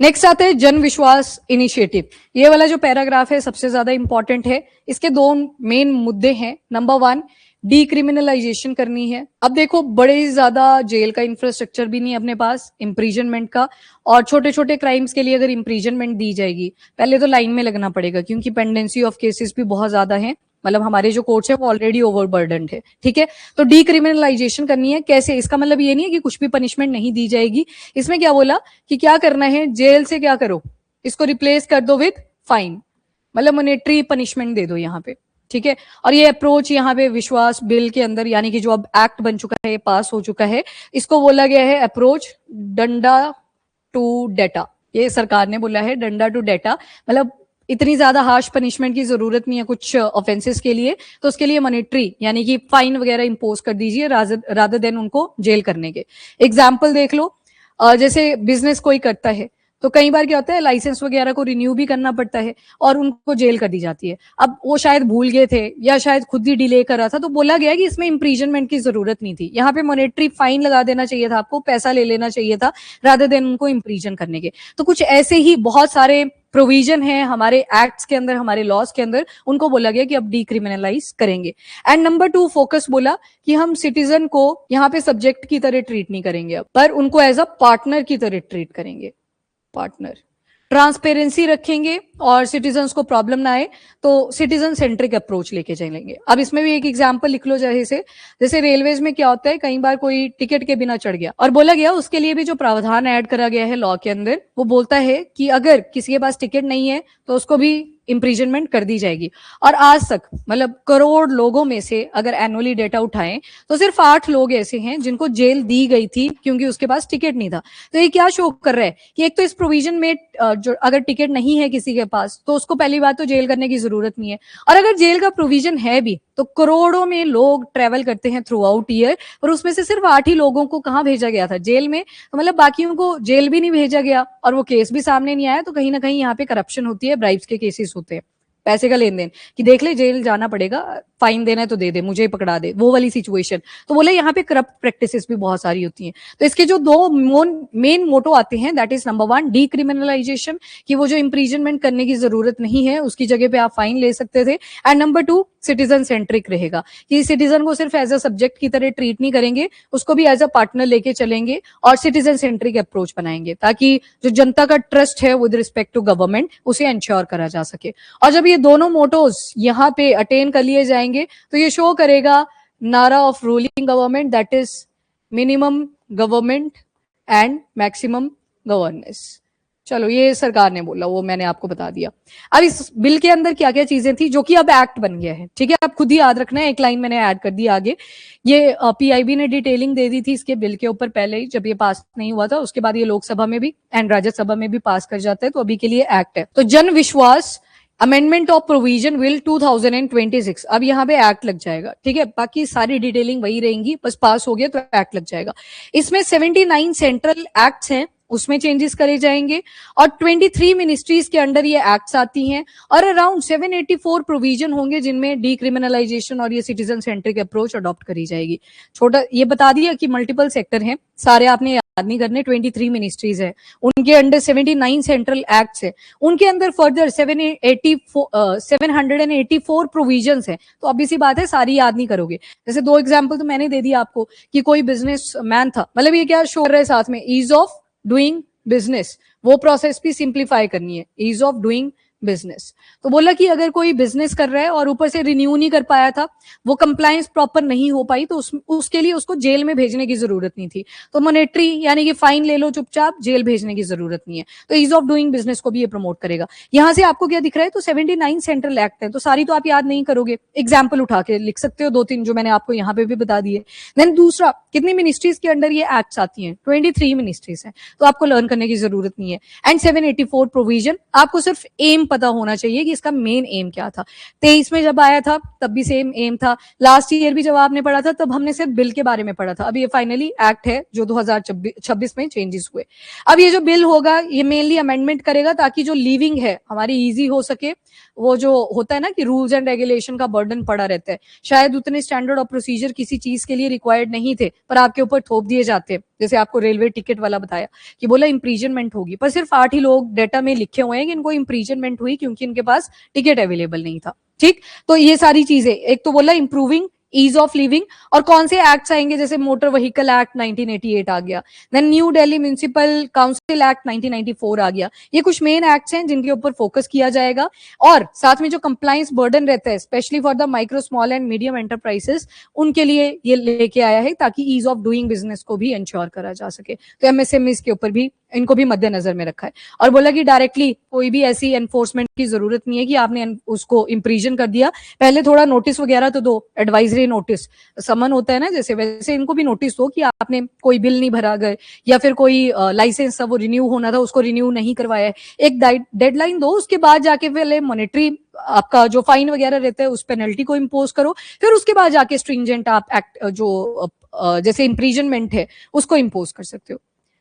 Next आता है जन विश्वास इनिशिएटिव। ये वाला जो पैराग्राफ है सबसे ज्यादा इंपॉर्टेंट है। इसके दो मेन मुद्दे हैं। नंबर 1, डीक्रिमिनलाइजेशन करनी है। अब देखो, बड़े ज्यादा जेल का इंफ्रास्ट्रक्चर भी नहीं अपने पास इम्प्रीजनमेंट का, और छोटे छोटे क्राइम्स के लिए अगर इम्प्रीजनमेंट दी जाएगी, पहले तो लाइन में लगना पड़ेगा क्योंकि पेंडेंसी ऑफ केसेस भी बहुत ज्यादा है। मतलब हमारे जो कोर्ट्स है वो ऑलरेडी ओवरबर्डन्ड है, ठीक है। तो डीक्रिमिनलाइजेशन करनी है। कैसे? इसका मतलब ये नहीं है कि कुछ भी पनिशमेंट नहीं दी जाएगी। इसमें क्या बोला कि क्या करना है, जेल से क्या करो, इसको रिप्लेस कर दो विद फाइन, मतलब मॉनेटरी पनिशमेंट दे दो यहाँ पे, ठीक है। और ये अप्रोच यहाँ पे विश्वास बिल के अंदर, यानी कि जो अब एक्ट बन चुका है, पास हो चुका है, इसको बोला गया है अप्रोच डंडा टू डेटा। ये सरकार ने बोला है डंडा टू डेटा, मतलब इतनी ज्यादा हार्श पनिशमेंट की जरूरत नहीं है कुछ ऑफेंसेस के लिए, तो उसके लिए मॉनेटरी यानी कि फाइन वगैरह इंपोज कर दीजिए रादर देन उनको जेल करने के। एग्जाम्पल देख लो, जैसे बिजनेस कोई करता है तो कई बार क्या होता है, लाइसेंस वगैरह को रिन्यू भी करना पड़ता है और उनको जेल कर दी जाती है। अब वो शायद भूल गए थे या शायद खुद ही डिले कर रहा था, तो बोला गया कि इसमें इम्प्रीजनमेंट की जरूरत नहीं थी। यहाँ पे मॉनेटरी फाइन लगा देना चाहिए था, आपको पैसा ले लेना चाहिए था रादर देन उनको इम्प्रीजन करने के। तो कुछ ऐसे ही बहुत सारे प्रोविजन है हमारे एक्ट्स के अंदर, हमारे लॉज के अंदर, उनको बोला गया कि अब डीक्रिमिनलाइज करेंगे। एंड नंबर 2, फोकस बोला कि हम सिटीजन को यहाँ पे सब्जेक्ट की तरह ट्रीट नहीं करेंगे अब, पर उनको एज अ पार्टनर की तरह ट्रीट करेंगे। पार्टनर, ट्रांसपेरेंसी रखेंगे और सिटीजन्स को प्रॉब्लम ना आए तो सिटीजन सेंट्रिक अप्रोच लेके चलेंगे। अब इसमें भी एक एग्जांपल लिख लो, जैसे रेलवेज में क्या होता है, कई बार कोई टिकट के बिना चढ़ गया और बोला गया उसके लिए भी जो प्रावधान ऐड करा गया है लॉ के अंदर, वो बोलता है कि अगर किसी के पास टिकट नहीं है तो उसको भी इम्प्रीजनमेंट कर दी जाएगी। और आज तक मतलब करोड़ लोगों में से अगर एनुअली डेटा उठाएं तो सिर्फ 8 लोग ऐसे हैं जिनको जेल दी गई थी क्योंकि उसके पास टिकट नहीं था। तो ये क्या शो कर रहा है कि एक तो इस प्रोविजन में जो अगर टिकट नहीं है किसी के पास तो उसको पहली बात तो जेल करने की जरूरत नहीं है, और अगर जेल का प्रोविजन है भी तो करोड़ों में लोग ट्रेवल करते हैं थ्रू आउट ईयर, और उसमें से सिर्फ 8 ही लोगों को कहाँ भेजा गया था, जेल में। तो मतलब बाकियों को जेल भी नहीं भेजा गया और वो केस भी सामने नहीं आया। तो कहीं ना कहीं यहाँ पे करप्शन होती है, ब्राइब्स के केसेस होते हैं, पैसे का लेन देन, कि देख ले जेल जाना पड़ेगा, फाइन देना है तो दे दे, मुझे ही पकड़ा दे, वो वाली सिचुएशन। तो बोले यहाँ पे करप्ट प्रैक्टिसेस भी बहुत सारी होती हैं। तो इसके जो दो मेन मोटो आते हैं, दैट इज नंबर 1 डीक्रिमिनलाइजेशन, कि वो जो इम्प्रीजनमेंट करने की जरूरत नहीं है, उसकी जगह पे आप फाइन ले सकते थे। एंड नंबर 2 सिटीजन सेंट्रिक रहेगा, कि सिटीजन को सिर्फ एज अ सब्जेक्ट की तरह ट्रीट नहीं करेंगे, उसको भी एज अ पार्टनर लेके चलेंगे और सिटीजन सेंट्रिक अप्रोच बनाएंगे, ताकि जो जनता का ट्रस्ट है विद रिस्पेक्ट टू गवर्नमेंट उसे इंश्योर करा जा सके। और जब ये दोनों मोटोज यहाँ पे अटेन कर लिए जाएंगे तो ये शो करेगा नारा of ruling government, that is minimum government and maximum governance. चलो, ये सरकार ने बोला, वो मैंने आपको बता दिया। अब इस बिल के अंदर क्या क्या चीजें थी जो कि अब एक्ट बन गया है, ठीक है, आप खुद ही याद रखना है, एक लाइन मैंने ऐड कर दी आगे। ये पीआईबी ने डिटेलिंग दे दी थी इसके बिल के ऊपर पहले ही, जब ये पास नहीं हुआ था, उसके बाद ये लोकसभा में भी एंड राज्यसभा में भी पास कर जाता है, तो अभी के लिए एक्ट है। तो जन विश्वास अमेंडमेंट ऑफ प्रोविजन बिल 2026, अब यहाँ पे एक्ट लग जाएगा, ठीक है। बाकी सारी डिटेलिंग वही रहेंगी, बस पास हो गया तो एक्ट लग जाएगा। इसमें 79 सेंट्रल एक्ट्स हैं, उसमें चेंजेस करे जाएंगे, और 23 मिनिस्ट्रीज के अंडर ये एक्ट्स आती हैं, और अराउंड 784 प्रोविजन होंगे जिनमें डीक्रिमिनलाइजेशन और ये सिटीजन सेंट्रिक अप्रोच अडॉप्ट करी जाएगी। छोटा ये बता दिया कि मल्टीपल सेक्टर हैं, सारे आपने याद नहीं करने, 23 मिनिस्ट्रीज है, उनके अंडर 79 सेंट्रल एक्ट्स है, उनके अंदर फर्दर 784 प्रोविजन है। तो अभी सी बात है, सारी याद नहीं करोगे। जैसे 2 एग्जाम्पल तो मैंने दे दिया आपको, कि कोई बिजनेस मैन था, मतलब ये क्या शो कर रहा है साथ में, ईज ऑफ डूइंग बिजनेस, वो प्रोसेस भी सिंप्लीफाई करनी है, ईज ऑफ डूइंग बिजनेस। तो बोला कि अगर कोई बिजनेस कर रहा है और ऊपर से रिन्यू नहीं कर पाया था, वो कंप्लायंस प्रॉपर नहीं हो पाई, तो उसके लिए उसको जेल में भेजने की जरूरत नहीं थी, तो मॉनेटरी यानी कि फाइन ले लो चुपचाप, जेल भेजने की जरूरत नहीं है। तो ईज ऑफ डूइंग बिजनेस को भी ये प्रमोट करेगा। यहां से आपको क्या दिख रहा है, तो 79 सेंट्रल एक्ट है, तो सारी तो आप याद नहीं करोगे, एग्जाम्पल उठा के लिख सकते हो 2-3 जो मैंने आपको यहाँ पे भी बता दिए। देन दूसरा, कितनी मिनिस्ट्रीज के अंडर ये एक्ट्स आती हैं, 23 मिनिस्ट्रीज हैं, तो आपको लर्न करने की जरूरत नहीं है। एंड 784 प्रोविजन, आपको सिर्फ एम पता होना चाहिए कि इसका मेन एम क्या था। 23 में जब आया था तब भी सेम एम था, लास्ट ईयर भी जब आपने पढ़ा था तब हमने सिर्फ बिल के बारे में पढ़ा था। अब ये फाइनली एक्ट है जो 2026 में चेंजेस हुए। अब ये जो बिल होगा ये मेनली अमेंडमेंट करेगा ताकि जो लिविंग है हमारी इजी हो सके। वो जो होता है ना कि रूल्स एंड रेगुलेशन का बर्डन पड़ा रहता है, शायद उतने स्टैंडर्ड और प्रोसीजर किसी चीज के लिए रिक्वायर्ड नहीं थे पर आपके ऊपर थोप दिए जाते हैं, जैसे आपको रेलवे टिकट वाला बताया कि बोला इम्प्रीजनमेंट होगी, पर सिर्फ 8 ही लोग डेटा में लिखे हुए हैं कि इनको इम्प्रीजनमेंट हुई क्योंकि इनके पास टिकट अवेलेबल नहीं था। ठीक, तो ये सारी चीजें, एक तो बोला इंप्रूविंग ईज ऑफ लिविंग, और कौन से एक्ट्स आएंगे, जैसे मोटर व्हीकल एक्ट 1988 आ गया, then new Delhi municipal council act 1994 आ गया। ये कुछ मेन एक्ट्स हैं जिनके ऊपर फोकस किया जाएगा, और साथ में जो कंप्लायंस बर्डन रहता है specially for the micro small and medium enterprises, उनके लिए ये लेके आया है ताकि ईज ऑफ डूइंग बिजनेस को भी इंश्योर करा जा सके। तो एमएसएमईज के ऊपर भी इनको भी मद्देनजर में रखा है, और बोला कि डायरेक्टली कोई भी ऐसी एनफोर्समेंट की जरूरत नहीं है कि आपने उसको इम्प्रीजन कर दिया, पहले थोड़ा नोटिस वगैरह तो दो, एडवाइजरी नोटिस, समन होता है ना जैसे, वैसे इनको भी नोटिस दो कि आपने कोई बिल नहीं भरा गए, या फिर कोई लाइसेंस था वो रिन्यू होना था उसको रिन्यू नहीं करवाया है, एक डेडलाइन दो, उसके बाद जाके पहले मॉनेटरी आपका जो फाइन वगैरह रहता है उस पेनल्टी को इम्पोज करो, फिर उसके बाद जाके स्ट्रिंजेंट आप एक्ट जो जैसे इम्प्रीजनमेंट है उसको इम्पोज कर सकते हो।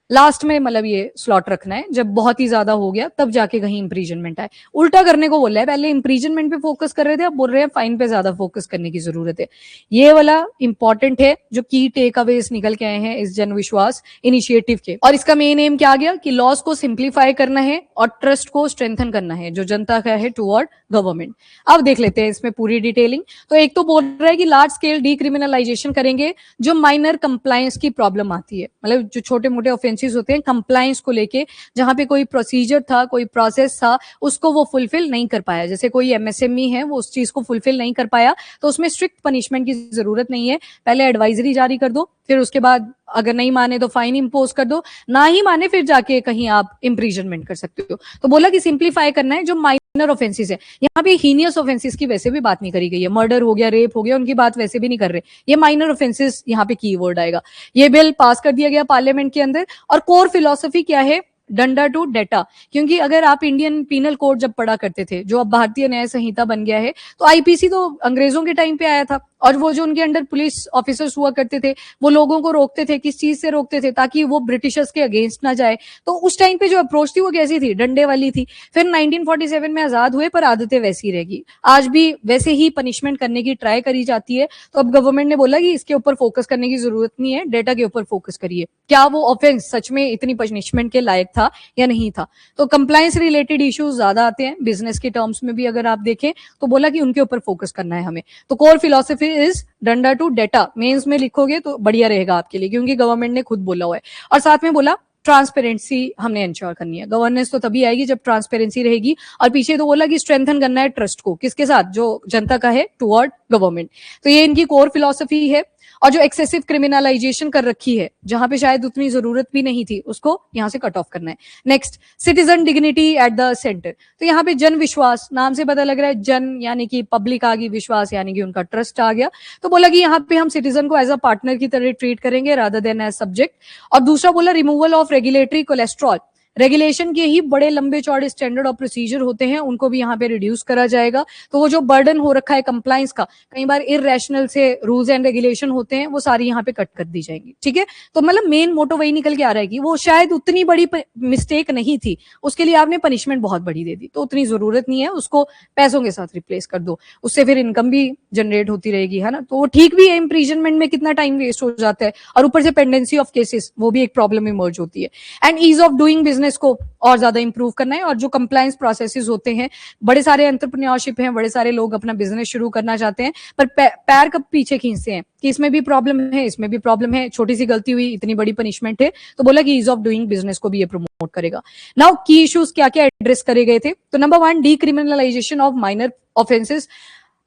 लास्ट में मतलब ये स्लॉट रखना है, जब बहुत ही ज्यादा हो गया तब जाके कहीं इम्प्रीजनमेंट आए। उल्टा करने को बोला है, पहले इम्प्रीजनमेंट पे फोकस कर रहे थे, अब बोल रहे हैं फाइन पे ज्यादा फोकस करने की जरूरत है। ये वाला इंपॉर्टेंट है जो की टेक अवेज निकल के आए हैं इस जन विश्वास इनिशिएटिव के, और इसका मेन एम क्या आ गया कि लॉस को सिंप्लीफाई करना है और ट्रस्ट को स्ट्रेंथन करना है जो जनता का है टुवर्ड गवर्नमेंट। अब देख लेते हैं इसमें पूरी डिटेलिंग। तो एक तो बोल रहा है कि लार्ज स्केल डीक्रिमिनलाइजेशन करेंगे जो माइनर कंप्लायंस की प्रॉब्लम आती है, मतलब जो छोटे मोटे ऑफेंसेस होते हैं कंप्लायंस को लेके, जहां पे कोई प्रोसीजर था, कोई प्रोसेस था, उसको वो फुलफिल नहीं कर पाया, जैसे कोई एमएसएमई है वो उस चीज को फुलफिल नहीं कर पाया, तो उसमें स्ट्रिक्ट पनिशमेंट की जरूरत नहीं है, पहले एडवाइजरी जारी कर दो, फिर उसके बाद अगर नहीं माने तो फाइन इंपोज कर दो, ना ही माने फिर जाके कहीं आप इम्प्रीजनमेंट कर सकते हो। तो बोला कि सिंप्लीफाई करना है जो माइनर ऑफेंसेस है, यहाँ पे हीनियस ऑफेंसेस की वैसे भी बात नहीं करी गई है, मर्डर हो गया, रेप हो गया, उनकी बात वैसे भी नहीं कर रहे, ये माइनर ऑफेंसेस यहाँ पे कीवर्ड आएगा। ये बिल पास कर दिया गया पार्लियामेंट के अंदर, और कोर फिलॉसफी क्या है, डंडा टू डेटा, क्योंकि अगर आप इंडियन पीनल कोड जब पढ़ा करते थे जो अब भारतीय न्याय संहिता बन गया है, तो आईपीसी तो अंग्रेजों के टाइम पे आया था, और वो जो उनके अंडर पुलिस ऑफिसर्स हुआ करते थे वो लोगों को रोकते थे, किस चीज से रोकते थे, ताकि वो ब्रिटिशर्स के अगेंस्ट ना जाए। तो उस टाइम पे जो अप्रोच थी वो कैसी थी, डंडे वाली थी। फिर 1947 में आजाद हुए पर आदतें वैसी रहेगी, आज भी वैसे ही पनिशमेंट करने की ट्राई करी जाती है। तो अब गवर्नमेंट ने बोला कि इसके ऊपर फोकस करने की जरूरत नहीं है, डेटा के ऊपर फोकस करिए, क्या वो ऑफेंस सच में इतनी पनिशमेंट के लायक था या नहीं था। तो कंप्लायंस रिलेटेड इश्यूज ज्यादा आते हैं बिजनेस के टर्म्स में भी, अगर आप देखें तो बोला कि उनके ऊपर फोकस करना है हमें। तो कोर फिलॉसफी इज डंडा टू डेटा, मेंस में लिखोगे तो बढ़िया रहेगा आपके लिए, क्योंकि गवर्नमेंट ने खुद बोला हुआ है। और साथ में बोला ट्रांसपेरेंसी हमने इंश्योर करनी है, गवर्नेंस तो तभी आएगी जब ट्रांसपेरेंसी रहेगी, और पीछे तो बोला कि स्ट्रेंथन करना है ट्रस्ट को, किसके साथ, जो जनता का है टुवर्ड गवर्नमेंट। तो ये इनकी कोर फिलॉसफी है। और जो एक्सेसिव क्रिमिनलाइजेशन कर रखी है जहां पे शायद उतनी जरूरत भी नहीं थी, उसको यहां से कट ऑफ करना है। Next, citizen dignity at the centre. तो यहाँ पे जन विश्वास, नाम से पता लग रहा है जन यानी कि पब्लिक आ गई, विश्वास यानी कि उनका ट्रस्ट आ गया। तो बोला कि यहाँ पे हम सिटीजन को एज अ पार्टनर की तरह ट्रीट करेंगे रादर देन एज सब्जेक्ट। और दूसरा बोला removal of regulatory cholesterol, regulation के ही बड़े लंबे चौड़े स्टैंडर्ड और प्रोसीजर होते हैं, उनको भी यहाँ पे रिड्यूस करा जाएगा। तो वो जो बर्डन हो रखा है कंप्लायंस का, कई बार इररेशनल से रूल्स एंड रेगुलेशन होते हैं, वो सारी यहाँ पे कट कर दी जाएंगी। ठीक है, तो मतलब मेन मोटो वही निकल के आ रहा है कि वो शायद उतनी बड़ी मिस्टेक नहीं थी, उसके लिए आपने पनिशमेंट बहुत बड़ी दे दी, तो उतनी जरूरत नहीं है, उसको पैसों के साथ रिप्लेस कर दो, उससे फिर इनकम भी जनरेट होती रहेगी, है ना। तो वो ठीक भी है, इम्प्रीजनमेंट में कितना टाइम वेस्ट हो जाता है, और ऊपर से पेंडेंसी ऑफ केसेस, वो भी एक प्रॉब्लम इमर्ज होती है। And ease of doing business को और ज्यादा इंप्रूव करना है, और जो कंप्लायंस प्रोसेसेस होते हैं, बड़े सारे एंटरप्रेन्योरशिप हैं, बड़े सारे लोग अपना बिजनेस शुरू करना चाहते हैं, पर पैर कब पीछे खींचते हैं कि इसमें भी प्रॉब्लम है, इसमें भी प्रॉब्लम है, छोटी सी गलती हुई इतनी बड़ी पनिशमेंट है। तो बोला कि ईज ऑफ डूइंग बिजनेस को भी ये प्रमोट करेगा। नाउ की इश्यूज क्या क्या एड्रेस करे गए थे, तो number 1, decriminalisation of minor offences.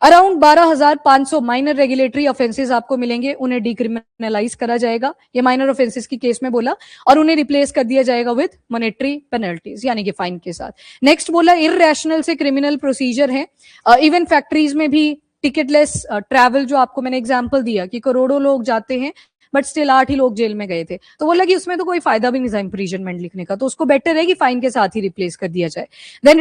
Around 12,500 minor regulatory offences आपको मिलेंगे, उन्हें डीक्रिमिनलाइज करा जाएगा, ये माइनर ऑफेंसेस की केस में बोला, और उन्हें रिप्लेस कर दिया जाएगा विद मॉनेटरी पेनल्टीज यानी कि फाइन के साथ। नेक्स्ट बोला इररेशनल से क्रिमिनल प्रोसीजर है, इवन फैक्ट्रीज में भी टिकटलेस ट्रैवल, जो आपको मैंने एग्जांपल दिया कि करोड़ों लोग जाते हैं बट स्टिल 8 ही लोग जेल में गए थे, तो बोला कि उसमें तो कोई फायदा भी नहीं था इम्प्रीजनमेंट लिखने का, तो उसको बेटर है कि फाइन के साथ ही रिप्लेस कर दिया जाए। देन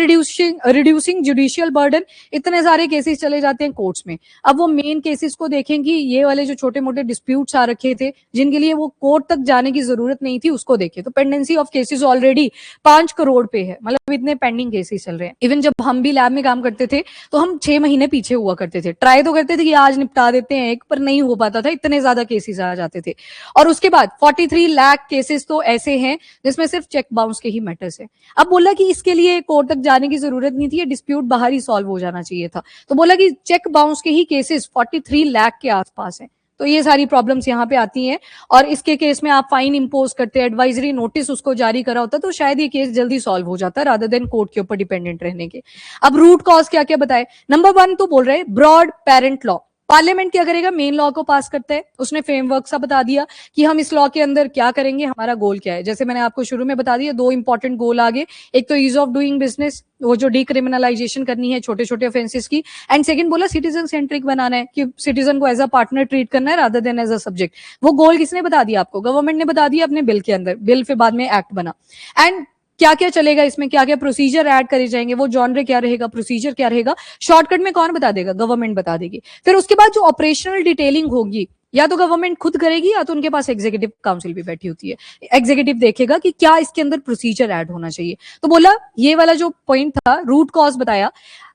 रिड्यूसिंग जुडिशियल बर्डन, इतने सारे केसेस चले जाते हैं कोर्ट्स में, अब वो मेन केसेस को देखेंगे, ये वाले जो छोटे मोटे डिस्प्यूट्स आ रखे थे जिनके लिए वो कोर्ट तक जाने की जरूरत नहीं थी, उसको देखे। तो pendency of cases already 5 crore पे है, मतलब इतने पेंडिंग केसेस चल रहे हैं। इवन जब हम भी लैब में काम करते थे तो हम 6 महीने पीछे हुआ करते थे, ट्राई तो करते थे कि आज निपटा देते हैं एक, पर नहीं हो पाता था, इतने ज्यादा केसेस आ जाते करते थे। और उसके बाद 43 लाख केसेस तो ऐसे हैं जिसमें सिर्फ चेक बाउंस के ही मैटर्स है। अब बोला कि इसके लिए कोर्ट तक जाने की जरूरत नहीं थी, ये डिस्प्यूट बाहर ही सॉल्व हो जाना चाहिए था। तो बोला कि चेक बाउंस के ही केसेस 43 लाख के आसपास हैं। तो ये सारी प्रॉब्लम्स यहाँ पे आती हैं, और इसके केस में आप फाइन इंपोज करते, एडवाइजरी नोटिस उसको जारी करा होता, तो शायद ये केस जल्दी सॉल्व हो जाता रादर देन कोर्ट के ऊपर डिपेंडेंट रहने के। अब रूट कॉज क्या क्या बताए। नंबर 1 तो बोल रहे हैं ब्रॉड पेरेंट लॉ। पार्लियामेंट क्या करेगा, मेन लॉ को पास करता है, उसने फ्रेमवर्क सा बता दिया कि हम इस लॉ के अंदर क्या करेंगे, हमारा गोल क्या है। जैसे मैंने आपको शुरू में बता दिया, 2 इंपॉर्टेंट गोल आगे, एक तो ईज ऑफ डूइंग बिजनेस, वो जो डिक्रिमिनलाइजेशन करनी है छोटे छोटे ऑफेंसेस की, एंड सेकंड बोला सिटीजन सेंट्रिक बनाना है, कि सिटीजन को एज अ पार्टनर ट्रीट करना है rather than as a subject. वो गोल किसने बता दिया आपको, गवर्नमेंट ने बता दिया अपने बिल के अंदर, बिल फिर बाद में एक्ट बना। एंड क्या क्या चलेगा इसमें, क्या क्या प्रोसीजर ऐड करे जाएंगे, वो जॉनरे क्या रहेगा, प्रोसीजर क्या रहेगा, शॉर्टकट में कौन बता देगा, गवर्नमेंट बता देगी। फिर उसके बाद जो ऑपरेशनल डिटेलिंग होगी, या तो गवर्नमेंट खुद करेगी या तो उनके पास एग्जीक्यूटिव काउंसिल भी बैठी होती है। एग्जीक्यूटिव देखेगा कि क्या इसके अंदर प्रोसीजर ऐड होना चाहिए। तो बोला ये वाला जो पॉइंट था, रूट कॉज बताया।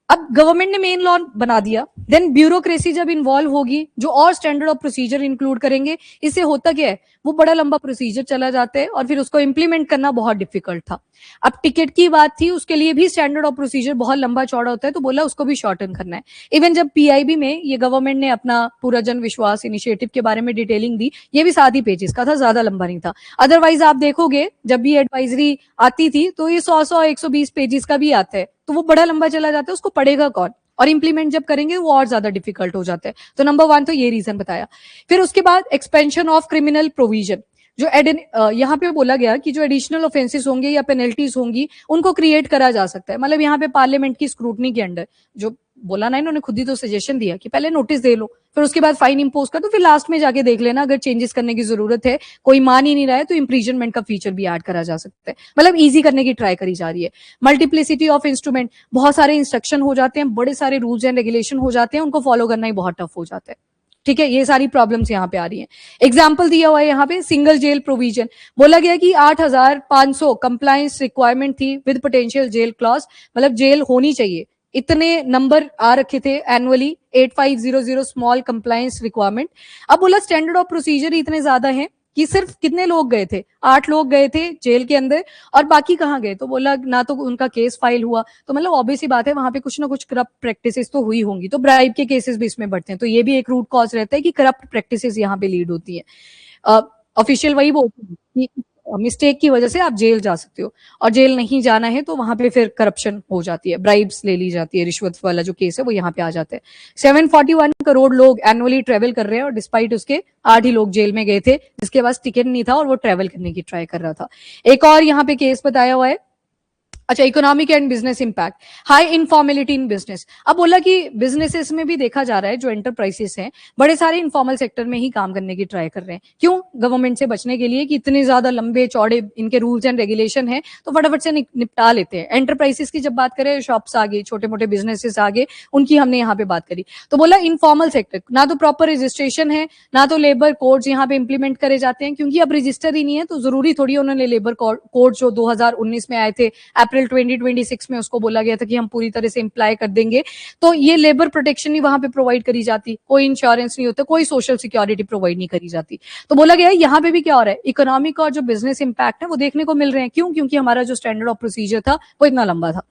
अब गवर्नमेंट ने मेन लॉ बना दिया, देन ब्यूरोक्रेसी जब इन्वॉल्व होगी, जो और स्टैंडर्ड ऑफ प्रोसीजर इंक्लूड करेंगे, इससे होता क्या है, वो बड़ा लंबा प्रोसीजर चला जाता है और फिर उसको इंप्लीमेंट करना बहुत डिफिकल्ट था। अब टिकट की बात थी, उसके लिए भी स्टैंडर्ड ऑफ प्रोसीजर बहुत लंबा चौड़ा होता है, तो बोला उसको भी शॉर्टन करना है। इवन जब पीआईबी में ये गवर्नमेंट ने अपना पूरा जन विश्वास इनिशिएटिव के बारे में डिटेलिंग दी, ये भी 7 ही पेजेस का था, ज्यादा लंबा नहीं था। अदरवाइज आप देखोगे जब भी एडवाइजरी आती थी तो ये 100 120 पेजेस का भी आता है, तो वो बड़ा लंबा चला जाता है, उसको पढ़ेगा कौन, और इंप्लीमेंट जब करेंगे वो और ज्यादा डिफिकल्ट हो जाता है। तो नंबर 1 तो ये रीजन बताया। फिर उसके बाद एक्सपेंशन ऑफ क्रिमिनल प्रोविजन, जो यहाँ पे बोला गया कि जो एडिशनल ऑफेंसेस होंगे या पेनल्टीज होंगी, उनको क्रिएट करा जा सकता है। मतलब यहाँ पे पार्लियामेंट की स्क्रूटनी के अंडर, जो बोला ना, इन्होंने खुद ही तो सजेशन दिया कि पहले नोटिस दे लो, फिर उसके बाद फाइन इंपोज कर दो, फिर लास्ट में जाके देख लेना अगर चेंजेस करने की जरूरत है, कोई मान ही नहीं रहा है तो इम्प्रीजनमेंट का फीचर भी ऐड करा जा सकता है। मतलब इजी करने की ट्राई करी जा रही है। मल्टीप्लिसिटी ऑफ इंस्ट्रूमेंट, बहुत सारे इंस्ट्रक्शन हो जाते हैं, बड़े सारे रूल्स एंड रेगुलेशन हो जाते हैं, उनको फॉलो करना ही बहुत टफ हो जाता है। ठीक है, ये सारी प्रॉब्लम्स यहाँ पे आ रही हैं। एग्जाम्पल दिया हुआ है यहाँ पे, सिंगल जेल प्रोविजन, बोला गया कि 8500 कंप्लायंस रिक्वायरमेंट थी विद पोटेंशियल जेल क्लॉज, मतलब जेल होनी चाहिए, इतने नंबर आ रखे थे एनुअली, 8500 स्मॉल कंप्लायंस रिक्वायरमेंट। अब बोला स्टैंडर्ड ऑफ प्रोसीजर इतने ज्यादा हैं कि सिर्फ कितने लोग गए थे, 8 लोग गए थे जेल के अंदर, और बाकी कहाँ गए, तो बोला ना तो उनका केस फाइल हुआ, तो मतलब ऑब्वियस ही बात है वहां पे कुछ ना कुछ करप्ट प्रैक्टिसेस तो हुई होंगी, तो ब्राइब के केसेस भी इसमें बढ़ते हैं। तो ये भी एक रूट कॉज रहता है कि करप्ट प्रैक्टिसेस यहाँ पे लीड होती है। ऑफिशियल वही बोलते हैं कि मिस्टेक की वजह से आप जेल जा सकते हो, और जेल नहीं जाना है तो वहां पे फिर करप्शन हो जाती है, ब्राइब्स ले ली जाती है, रिश्वत वाला जो केस है वो यहाँ पे आ जाता है। 741 करोड़ लोग एनुअली ट्रेवल कर रहे हैं, और डिस्पाइट उसके 8 ही लोग जेल में गए थे जिसके पास टिकट नहीं था और वो ट्रेवल करने की ट्राई कर रहा था। एक और यहाँ पे केस बताया हुआ है, अच्छा, economic and business impact, high informality in business. अब बोला कि बिजनेसेस में भी देखा जा रहा है, जो एंटरप्राइजेस हैं बड़े सारे इनफॉर्मल सेक्टर में ही काम करने की ट्राई कर रहे हैं। क्यों, गवर्नमेंट से बचने के लिए कि इतने ज्यादा लंबे चौड़े इनके रूल्स एंड रेगुलेशन हैं, तो फटाफट से निपटा लेते हैं। एंटरप्राइजेस की जब बात करें, शॉप्स आ गए, छोटे मोटे बिजनेसेस आ गए, उनकी हमने यहाँ पे बात करी। तो बोला इनफॉर्मल सेक्टर, ना तो प्रॉपर रजिस्ट्रेशन है, ना तो लेबर कोड्स यहाँ पे इंप्लीमेंट करे जाते हैं, क्योंकि अब रजिस्टर ही नहीं है, तो जरूरी थोड़ी उन्होंने लेबर कोड जो 2019 में आए थे, अप्रैल 2026 में उसको बोला गया था कि हम पूरी तरह से इम्प्लाई कर देंगे, तो ये लेबर प्रोटेक्शन नहीं वहां पे प्रोवाइड करी जाती, कोई इंश्योरेंस नहीं होता, कोई सोशल सिक्योरिटी प्रोवाइड नहीं करी जाती। तो बोला गया यहाँ पे भी क्या हो रहा है, इकोनॉमिक और जो बिजनेस इंपैक्ट है वो देखने को मिल रहे हैं। क्यों, क्योंकि हमारा जो स्टैंडर्ड ऑफ प्रोसीजर था वो इतना लंबा था।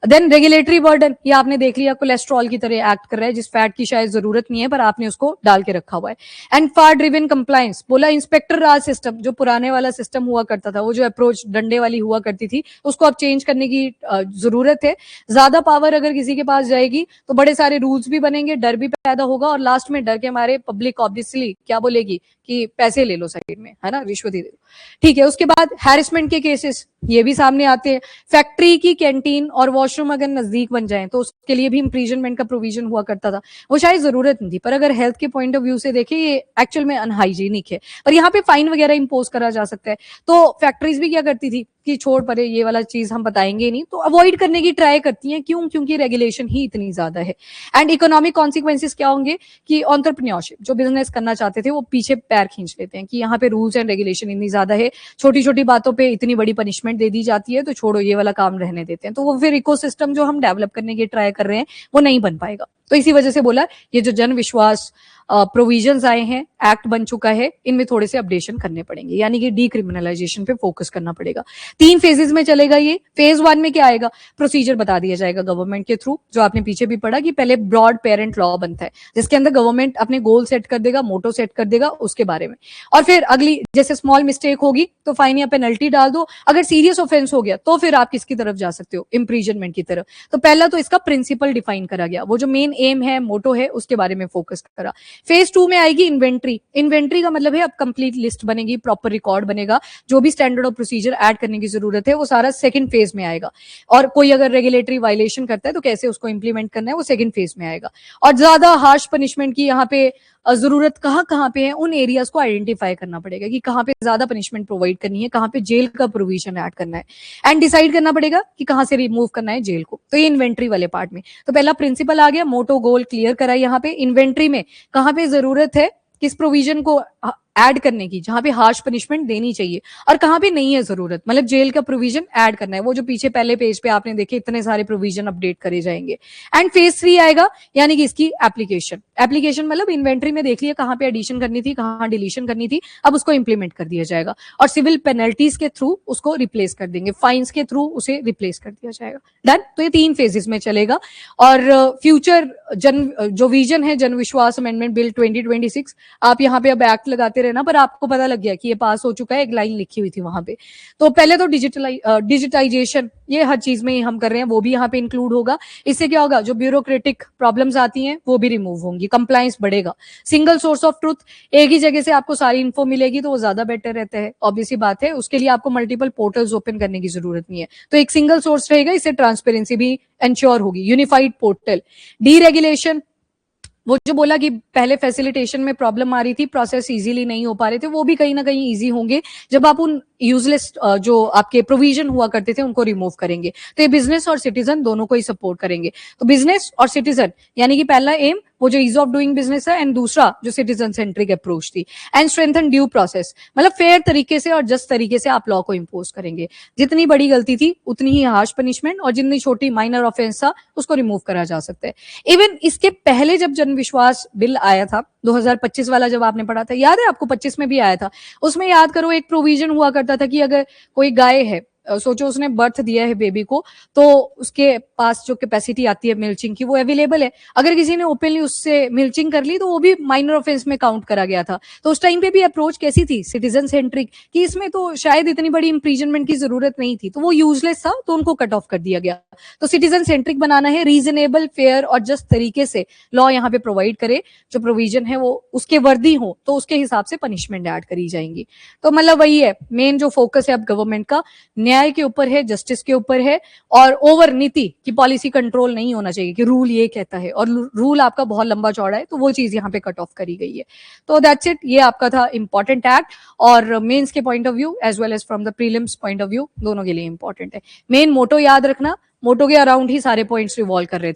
देन रेगुलेटरी बर्डन, ये आपने देख लिया, कोलेस्ट्रॉल की तरह एक्ट कर रहा है, जिस फैट की शायद जरूरत नहीं है पर आपने उसको डाल के रखा हुआ है। एंड फार ड्रिवन कंप्लायंस, बोला इंस्पेक्टर राज सिस्टम, जो पुराने वाला सिस्टम हुआ करता था, वो जो अप्रोच डंडे वाली हुआ करती थी, उसको अब चेंज करने की जरूरत है। ज्यादा पावर अगर किसी के पास जाएगी तो बड़े सारे रूल्स भी बनेंगे, डर भी पैदा होगा, और लास्ट में डर के मारे पब्लिक ऑब्वियसली क्या बोलेगी कि पैसे ले लो साइड में, है ना, रिश्वत ही दे दो। ठीक है, उसके बाद हैरेसमेंट के केसेस ये भी सामने आते हैं। फैक्ट्री की कैंटीन और वॉशरूम अगर नजदीक बन जाए तो उसके लिए भी इंप्रीजनमेंट का प्रोविजन हुआ करता था, वो शायद जरूरत नहीं थी, पर अगर हेल्थ के पॉइंट ऑफ व्यू से देखें ये एक्चुअल में अनहाइजीनिक है, पर यहाँ पे फाइन वगैरह इंपोज करा जा सकता है। तो फैक्ट्रीज भी क्या करती थी कि छोड़ परे ये वाला चीज हम बताएंगे नहीं, तो अवॉइड करने की ट्राई करती हैं। क्यों, क्योंकि रेगुलेशन ही इतनी ज्यादा है। एंड इकोनॉमिक कॉन्सिक्वेंसेस क्या होंगे कि एंटरप्रेन्योरशिप, जो बिजनेस करना चाहते थे वो पीछे पैर खींच लेते हैं कि यहाँ पे रूल्स एंड रेगुलेशन इतनी ज्यादा है, छोटी छोटी बातों पे इतनी बड़ी पनिशमेंट दे दी जाती है, तो छोड़ो ये वाला काम रहने देते हैं, तो वो फिर इकोसिस्टम जो हम डेवलप करने की ट्राई कर रहे हैं वो नहीं बन पाएगा। तो इसी वजह से बोला ये जो जन विश्वास प्रोविजंस आए हैं, एक्ट बन चुका है, इनमें थोड़े से अपडेशन करने पड़ेंगे, यानी कि डीक्रिमिनलाइजेशन पे फोकस करना पड़ेगा। 3 फेजेस में चलेगा ये। फेज 1 में क्या आएगा, प्रोसीजर बता दिया जाएगा गवर्नमेंट के थ्रू, जो आपने पीछे भी पढ़ा कि पहले ब्रॉड पेरेंट लॉ बनता है, जिसके अंदर गवर्नमेंट अपने गोल सेट कर देगा, मोटो सेट कर देगा उसके बारे में, और फिर अगली जैसे स्मॉल मिस्टेक होगी तो फाइन या पेनल्टी डाल दो, अगर सीरियस ऑफेंस हो गया तो फिर आप किसकी तरफ जा सकते हो, इम्प्रीजनमेंट की तरफ। तो पहला तो इसका प्रिंसिपल डिफाइन करा गया, वो जो मेन एम है, मोटो है, उसके बारे में फोकस करा। फेज 2 में आएगी इन्वेंट्री। इन्वेंट्री का मतलब है अब कंप्लीट लिस्ट बनेगी, प्रॉपर रिकॉर्ड बनेगा, जो भी स्टैंडर्ड ऑफ प्रोसीजर ऐड करने की जरूरत है वो सारा सेकंड फेज में आएगा, और कोई अगर रेगुलेटरी वायलेशन करता है तो कैसे उसको इंप्लीमेंट करना है वो सेकंड फेज में आएगा। और ज्यादा हार्श पनिशमेंट की यहाँ पे जरूरत कहाँ पे है, उन एरियाज को आइडेंटिफाई करना पड़ेगा कि कहाँ पे ज्यादा पनिशमेंट प्रोवाइड करनी है, कहाँ पे जेल का प्रोविजन ऐड करना है, एंड डिसाइड करना पड़ेगा कि कहाँ से रिमूव करना है जेल को। तो ये इन्वेंट्री वाले पार्ट में तो पहला प्रिंसिपल आ गया, मोटो गोल क्लियर करा। यहाँ पे इन्वेंट्री में कहाँ पे जरूरत है किस प्रोविजन को ऐड करने की, जहां पे हार्श पनिशमेंट देनी चाहिए, और कहां पे नहीं है जरूरत, मतलब जेल का प्रोविजन ऐड करना है, वो जो पीछे पहले पेज पे आपने देखे इतने सारे प्रोविजन अपडेट करे जाएंगे। एंड फेज 3 आएगा, यानी कि इसकी एप्लीकेशन मतलब इन्वेंट्री में देख लिया कहां पे एडिशन करनी थी, कहां डिलीशन करनी थी, अब उसको इंप्लीमेंट कर दिया जाएगा, और सिविल पेनल्टीज के थ्रू उसको रिप्लेस कर देंगे, फाइन्स के थ्रू उसे रिप्लेस कर दिया जाएगा। डन। तो ये 3 फेजेस में चलेगा। और फ्यूचर जो विजन है जन विश्वास अमेंडमेंट बिल 2026, आप यहाँ पे अब एक्ट लगाते रहना, पर आपको पता लग गया कि ये पास हो चुका है, एक लाइन लिखी हुई थी वहां पे। तो पहले तो डिजिटाइजेशन ये हर चीज में हम कर रहे हैं, वो भी यहाँ पे इंक्लूड होगा। इससे क्या होगा, जो ब्यूरोक्रेटिक प्रॉब्लम्स आती हैं वो भी रिमूव होंगी, कंप्लायंस बढ़ेगा। सिंगल सोर्स ऑफ ट्रुथ, एक ही जगह से आपको सारी इन्फो मिलेगी तो वो ज्यादा बेटर रहता है, ऑब्वियस बात है। उसके लिए आपको मल्टीपल पोर्टल्स ओपन करने की जरूरत नहीं है, तो एक सिंगल सोर्स रहेगा, इससे ट्रांसपेरेंसी भी इंश्योर होगी। Unified portal. डीरेगुलेशन, वो जो बोला कि पहले फैसिलिटेशन में प्रॉब्लम आ रही थी, प्रोसेस इजीली नहीं हो पा रहे थे, वो भी कहीं ना कहीं इजी होंगे जब आप उन यूजलेस जो आपके प्रोविजन हुआ करते थे उनको रिमूव करेंगे। तो ये बिजनेस और सिटीजन दोनों को ही सपोर्ट करेंगे। तो बिजनेस और सिटीजन, यानी कि पहला एम वो जो ईज ऑफ डूइंग बिजनेस है, एंड दूसरा जो सिटीजन सेंट्रिक अप्रोच थी। एंड स्ट्रेंथन ड्यू प्रोसेस, मतलब फेयर तरीके से और जस्ट तरीके से आप लॉ को इम्पोज करेंगे। जितनी बड़ी गलती थी उतनी ही हार्श पनिशमेंट, और जितनी छोटी माइनर ऑफेंस था उसको रिमूव करा जा सकता है। इवन इसके पहले जब जन विश्वास बिल आया था 2025 वाला, जब आपने पढ़ा था, याद है आपको 25 में भी आया था, उसमें याद करो एक प्रोविजन हुआ करता था कि अगर कोई गाय है, सोचो उसने बर्थ दिया है बेबी को, तो उसके पास जो कैपेसिटी आती है मिल्चिंग की वो अवेलेबल है, अगर किसी ने ओपनली उससे मिल्चिंग कर ली तो वो भी माइनर ऑफेंस में काउंट करा गया था। तो उस टाइम पे भी अप्रोच कैसी थी, सिटीजन सेंट्रिक, कि इसमें तो शायद इतनी बड़ी इंप्रीजनमेंट की जरूरत नहीं थी, तो वो यूजलेस था, तो उनको कट ऑफ कर दिया गया। तो सिटीजन सेंट्रिक बनाना है, रीजनेबल, फेयर और जस्ट तरीके से लॉ यहाँ पे प्रोवाइड करे, जो प्रोविजन है वो उसके वर्दी हो तो उसके हिसाब से पनिशमेंट ऐड करी जाएंगी। तो मतलब वही है मेन जो फोकस है अब गवर्नमेंट का, न्याय के ऊपर है, जस्टिस के ऊपर है, और ओवर नीति की पॉलिसी कंट्रोल नहीं होना चाहिए कि रूल ये कहता है और रूल आपका बहुत लंबा चौड़ा है, तो वो चीज यहाँ पे कट ऑफ करी गई है। तो दैट्स इट, ये आपका था इंपॉर्टेंट एक्ट, और मेंस के point of view as well as from the prelims point of view दोनों के लिए इंपॉर्टेंट है। मेन मोटो याद रखना, मोटो के अराउंड ही सारे पॉइंट्स रिवॉल्व कर रहे थे।